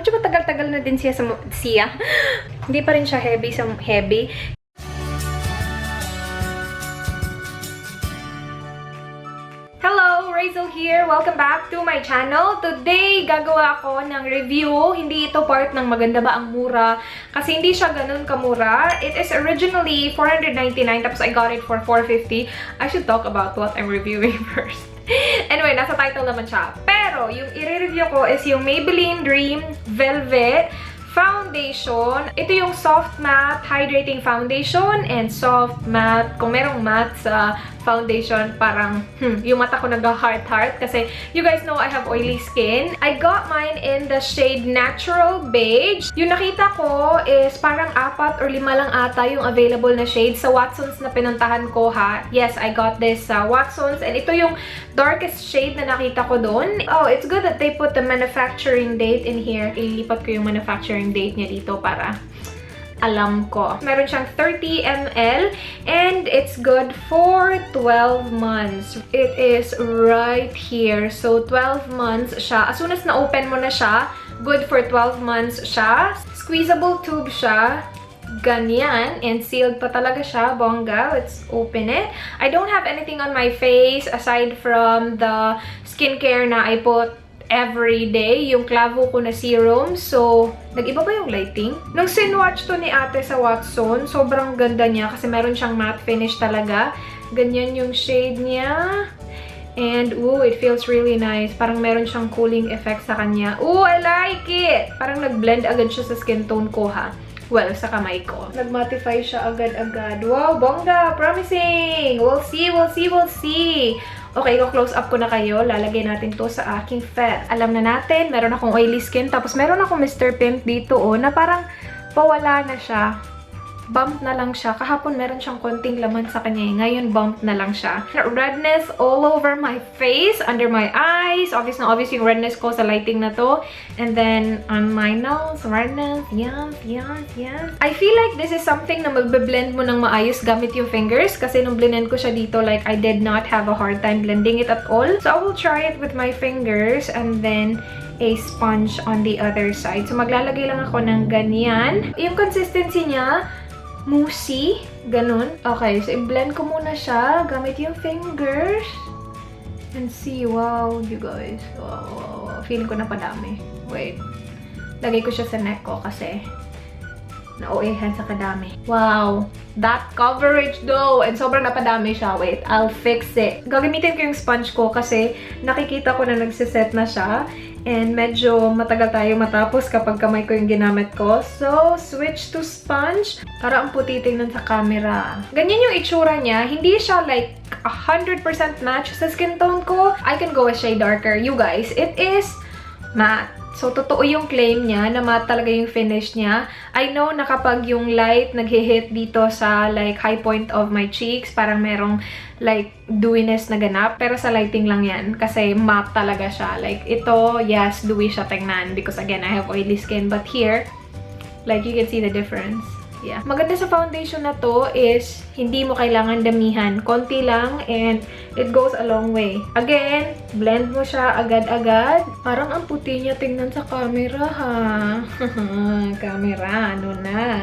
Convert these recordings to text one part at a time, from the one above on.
medyo matagal-tagal na din siya. Hindi pa rin siya heavy. Hello! Rhazel here! Welcome back to my channel. Today, gagawa ako ng review. Hindi ito part ng maganda ba ang mura. Kasi hindi siya ganun kamura. It is originally $499, tapos I got it for $450. I should talk about what I'm reviewing first. Anyway, nasa title naman siya. Pero, yung i-review ko is yung Maybelline Dream Velvet Foundation. Ito yung soft matte hydrating foundation and soft matte. Kung merong matte sa foundation, parang yung mata ko nag-heart-heart kasi you guys know I have oily skin. I got mine in the shade Natural Beige. Yung nakita ko is parang 4 or 5 lang ata yung available na shade sa Watsons na pinuntahan ko ha. Yes, I got this sa Watsons and ito yung darkest shade na nakita ko doon. Oh, it's good that they put the manufacturing date in here. Ilipat ko yung manufacturing date niya dito para alam ko. Meron siyang 30 ml and it's good for 12 months. It is right here. So, 12 months siya. As soon as na-open mo na siya, good for 12 months siya. Squeezable tube siya. Ganyan. And sealed pa talaga siya. Bongga. Let's open it. I don't have anything on my face aside from the skincare na I put every day, yung Clavo ko na serum. So, nag-iba ba yung lighting? Nung sinwatch to ni ate sa Watson, sobrang ganda niya kasi meron siyang matte finish talaga. Ganyan yung shade niya. And, ooh, it feels really nice. Parang meron siyang cooling effect sa kanya. Ooh, I like it! Parang nag-blend agad siya sa skin tone ko, ha? Well, sa kamay ko. Nag-mattify siya agad-agad. Wow, bongga! Promising! We'll see, we'll see, we'll see! Okay, close up ko na kayo. Lalagay natin to sa aking fet. Alam na natin, meron akong oily skin. Tapos meron akong Mr. Pimp dito, oh, na parang pawala na siya. Bump na lang siya. Kahapon meron siyang konting laman sa kanya. Ngayon, bump na lang siya. Redness all over my face, under my eyes. Obvious na obvious yung redness ko sa lighting na to. And then, on my nose, redness. Yes. I feel like this is something na magbe-blend mo ng maayos gamit yung fingers. Kasi nung blend ko siya dito, like, I did not have a hard time blending it at all. So, I will try it with my fingers. And then, a sponge on the other side. So, maglalagay lang ako ng ganyan. Yung consistency niya, moussey, ganun. Okay, so i-blend ko muna siya gamit yung fingers. And see, wow, you guys. Wow. Feeling ko na padami. Wait. Lagay ko siya sa neck ko kasi na-OA-han sa kadami. Wow. That coverage though. And sobrang napadami siya. Wait, I'll fix it. Gagamitin ko yung sponge ko kasi nakikita ko na nagsiset na siya. And medyo matagal tayo matapos kapag kamay ko yung ginamit ko. So, switch to sponge. Para ang puti tingnan sa camera. Ganyan yung itsura niya. Hindi siya like 100% match sa skin tone ko. I can go a shade darker. You guys, it is matte. So, totoo yung claim niya na matte talaga yung finish niya. I know na kapag yung light nag-hit dito sa like high point of my cheeks, parang merong like dewiness na ganap. Pero sa lighting lang yan kasi matte talaga siya. Like ito, yes, dewy siya tingnan because again, I have oily skin. But here, like you can see the difference. Yeah. Maganda sa foundation na to is hindi mo kailangan damihan. Konti lang and it goes a long way. Again, blend mo siya agad-agad. Parang ang puti niya tingnan sa camera, ha? Camera, ano na?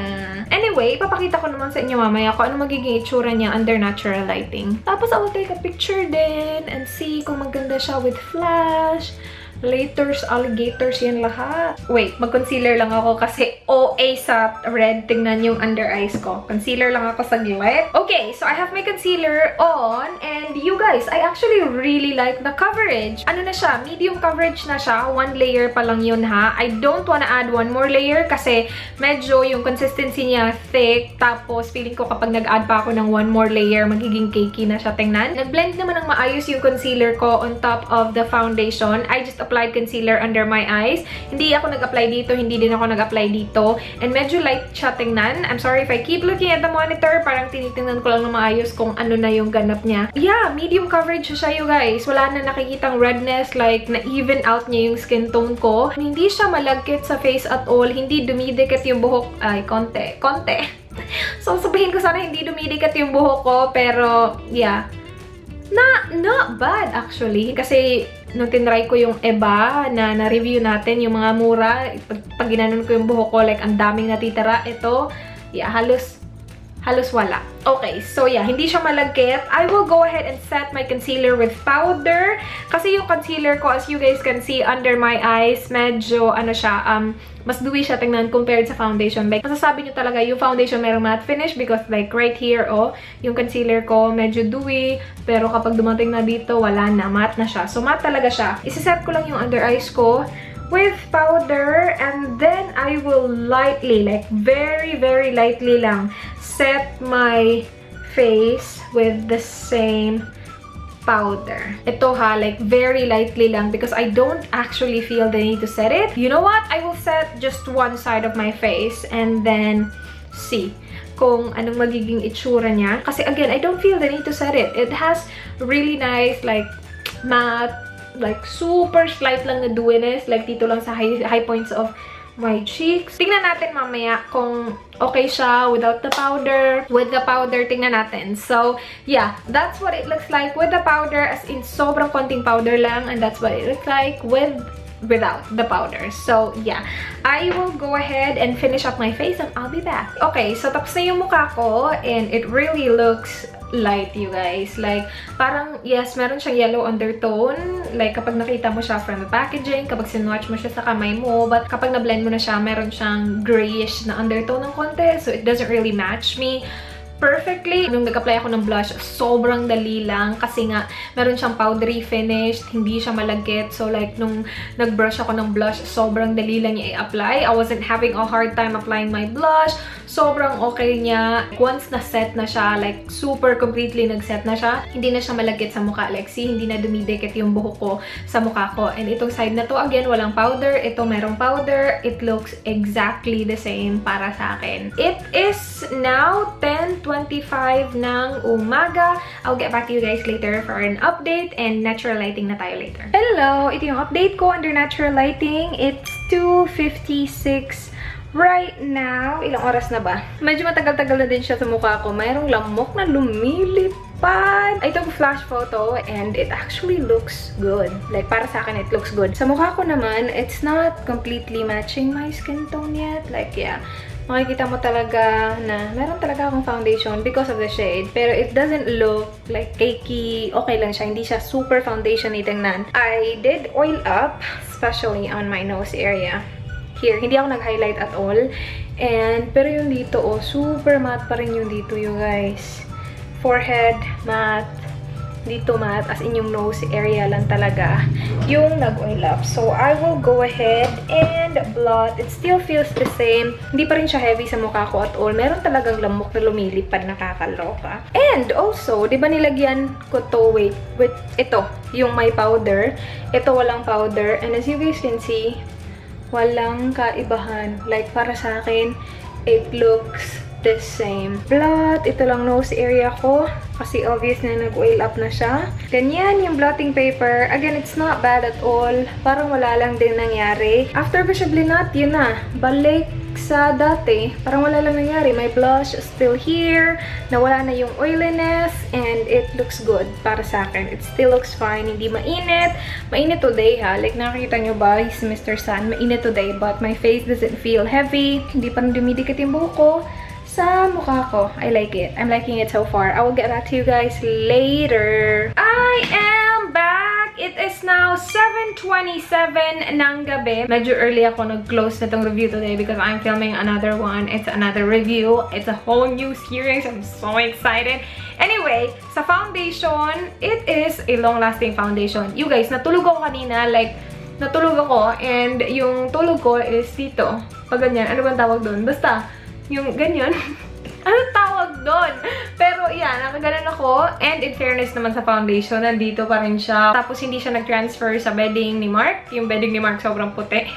Anyway, ipapakita ko naman sa inyo mamaya kung ano magiging itsura niya under natural lighting. Tapos, I will take a picture din and see kung maganda siya with flash. Laters, alligators, yan lahat. Wait, mag-concealer lang ako kasi OA sa red. Tingnan yung under eyes ko. Concealer lang ako sa gilid. Okay, so I have my concealer on. And you guys, I actually really like the coverage. Ano na siya? Medium coverage na siya. 1 layer pa lang yun ha. I don't wanna add 1 more layer kasi medyo yung consistency niya thick. Tapos, feeling ko kapag nag-add pa ako ng 1 more layer, magiging cakey na siya tingnan. Nag-blend naman ng maayos yung concealer ko on top of the foundation. I just applied concealer under my eyes. Hindi ako nag-apply dito, hindi din ako nag-apply dito. And medyo light siya tingnan. I'm sorry if I keep looking at the monitor. Parang tinitingnan ko lang na maayos kung ano na yung ganap niya. Yeah, medium coverage siya you guys. Wala na nakikitang redness, like na-even out niya yung skin tone ko. Hindi siya malagkit sa face at all. Hindi dumidikit yung buhok. Ay, konti. So, sabihin ko sana hindi dumidikit yung buhok ko. Pero, yeah. Not bad actually. Kasi, nung tinry ko yung iba na na-review natin, yung mga mura, pag ginanon ko yung buhok ko, like, ang daming natitira. Ito, yeah, halos wala. Okay, so yeah, hindi siya malagkit. I will go ahead and set my concealer with powder. Kasi yung concealer ko, as you guys can see, under my eyes, medyo, ano siya, mas dewy siya tingnan compared sa foundation. Like, masasabi nyo talaga, yung foundation merong matte finish because like right here, oh, yung concealer ko medyo dewy. Pero kapag dumating na dito, wala na. Matte na siya. So, matte talaga siya. Isa-set ko lang yung under eyes ko with powder, and then I will lightly, like very, very lightly lang, set my face with the same powder. Ito ha, like very lightly lang because I don't actually feel the need to set it. You know what? I will set just one side of my face and then see kung anong magiging itsura niya. Kasi again, I don't feel the need to set it. It has really nice, like, matte, like super slight lang na dewiness, like dito lang sa high points of my cheeks. Tingnan natin mamaya kung okay siya without the powder. With the powder, tingnan natin. So, yeah, that's what it looks like with the powder, as in sobrang konting powder lang, and that's what it looks like without the powder. So, yeah. I will go ahead and finish up my face and I'll be back. Okay, so tapos na yung mukha ko and it really looks light, you guys. Like, parang, yes, meron siyang yellow undertone. Like, kapag nakita mo siya from the packaging, kapag sinwatch mo siya sa kamay mo, but kapag na-blend mo na siya, meron siyang grayish na undertone ng konti. So, it doesn't really match me perfectly. Nung nag-apply ako ng blush, sobrang dali lang kasi nga meron siyang powdery finish, hindi siya malagkit. So like nung nag-brush ako ng blush, sobrang dali lang niya i-apply. I wasn't having a hard time applying my blush. Sobrang okay niya. Once na-set na siya, like super completely nag-set na siya, hindi na siya malagkit sa mukha. Like see, hindi na dumidikit yung buhok ko sa mukha ko. And itong side na to, again, walang powder. Ito merong powder. It looks exactly the same para sa akin. It is now 10:25 ng umaga. I'll get back to you guys later for an update, and natural lighting na tayo later. Hello! Ito yung update ko under natural lighting. It's 2:56 right now. Ilang oras na ba? Medyo matagal-tagal na din siya sa mukha ko. Mayroong lamok na lumilipad. I took a flash photo and it actually looks good. Like, para sa akin, it looks good. Sa mukha ko naman, it's not completely matching my skin tone yet. Like, yeah. Makikita mo talaga na meron talaga akong foundation because of the shade. Pero it doesn't look like cakey. Okay lang siya. Hindi siya super foundation-y tingnan. I did oil up, especially on my nose area. Here, hindi ako nag-highlight at all. And, pero yung dito, oh, super matte pa rin yung dito, you guys. Forehead, matte. Dito matte, as in yung nose area lang talaga yung nag-oil up. So, I will go ahead and blot. It still feels the same. Hindi pa rin siya heavy sa mukha ko at all. Meron talagang lamok na lumilipad, nakakaloka. And also, di ba nilagyan ko to with ito, yung may powder. Ito walang powder. And as you guys can see, walang kaibahan. Like, para sa akin, it looks the same. Blot, ito lang nose area ko. Kasi obvious na nag-oil up na siya. Ganyan yung blotting paper. Again, it's not bad at all. Parang wala lang din nangyari. After ko siya blinat, yun na. Balik sa dati. Parang wala lang nangyari. My blush is still here. Nawala na yung oiliness. And it looks good para sa akin. It still looks fine. Hindi mainit. Mainit today ha. Like nakikita nyo ba, si Mr. Sun, mainit today. But my face doesn't feel heavy. Hindi pa dumidikit yung buhok ko sa mukha ko. I like it. I'm liking it so far. I will get back to you guys later. I am back! It is now 7:27 ng gabi. Medyo early ako nag-close na tong review today because I'm filming another one. It's another review. It's a whole new series. I'm so excited. Anyway, sa foundation, it is a long-lasting foundation. You guys, natulog ako kanina. Like, natulog ako and yung tulog ko is dito. Pag ganyan. Ano bang tawag doon? Basta, yung ganyan. Ano tawag doon? Pero, yeah, nakaganan ako. And in fairness naman sa foundation, nandito pa rin siya. Tapos, hindi siya nag-transfer sa bedding ni Mark. Yung bedding ni Mark sobrang puti.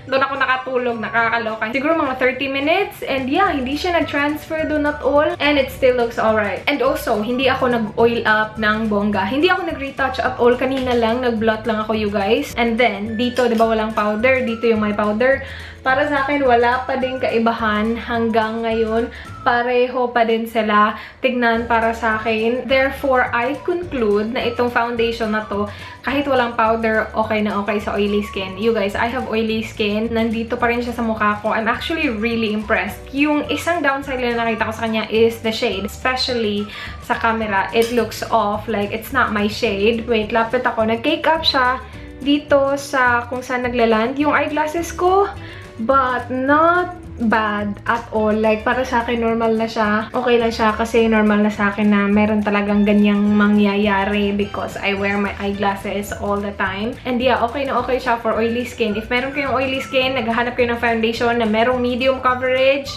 Doon ako nakatulog, nakakaloka. Siguro mga 30 minutes. And yeah, hindi siya nag-transfer doon at all. And it still looks alright. And also, hindi ako nag-oil up ng bongga. Hindi ako nag-retouch at all. Kanina lang, nag-blot lang ako, you guys. And then, dito, di ba walang powder? Dito yung may powder. Para sa akin, wala pa din kaibahan hanggang ngayon. Pareho pa din sila tignan para sa akin. Therefore, I conclude na itong foundation na to, kahit walang powder, okay na okay sa oily skin. You guys, I have oily skin. Nandito pa rin siya sa mukha ko. I'm actually really impressed. Yung isang downside na nakita ko sa kanya is the shade. Especially sa camera, it looks off. Like, it's not my shade. Wait, lapit ako. Nag-cake up siya dito sa kung saan naglaland yung eyeglasses ko. But not bad at all. Like, para sa akin, normal na siya. Okay lang siya kasi normal na sa akin na meron talagang ganyang mangyayari because I wear my eyeglasses all the time. And yeah, okay na okay siya for oily skin. If meron kayong oily skin, naghahanap kayo ng foundation na merong medium coverage,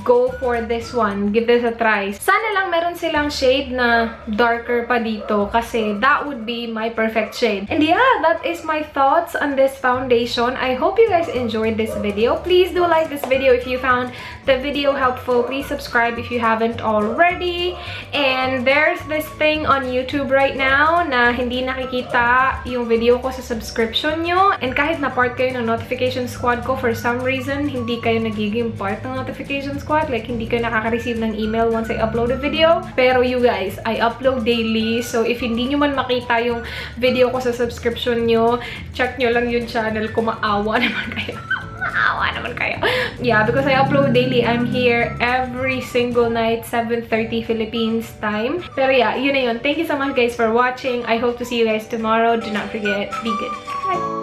go for this one. Give this a try. Sana lang meron silang shade na darker pa dito kasi that would be my perfect shade. And yeah, that is my thoughts on this foundation. I hope you guys enjoyed this video. Please do like this video if you found the video helpful. Please subscribe if you haven't already. And there's this thing on YouTube right now na hindi nakikita yung video ko sa subscription nyo. And kahit na part kayo ng notification squad ko, for some reason, hindi kayo nagiging part ng notification squad. Like, hindi kayo nakaka-receive ng email once I upload a video. Pero you guys, I upload daily. So, if hindi nyo man makita yung video ko sa subscription nyo, check nyo lang yung channel ko. Maawa naman kayo. Maawa naman kayo. Yeah, because I upload daily. I'm here every single night, 7:30 Philippines time. Pero yeah, yun na yun. Thank you so much guys for watching. I hope to see you guys tomorrow. Do not forget, be good. Bye!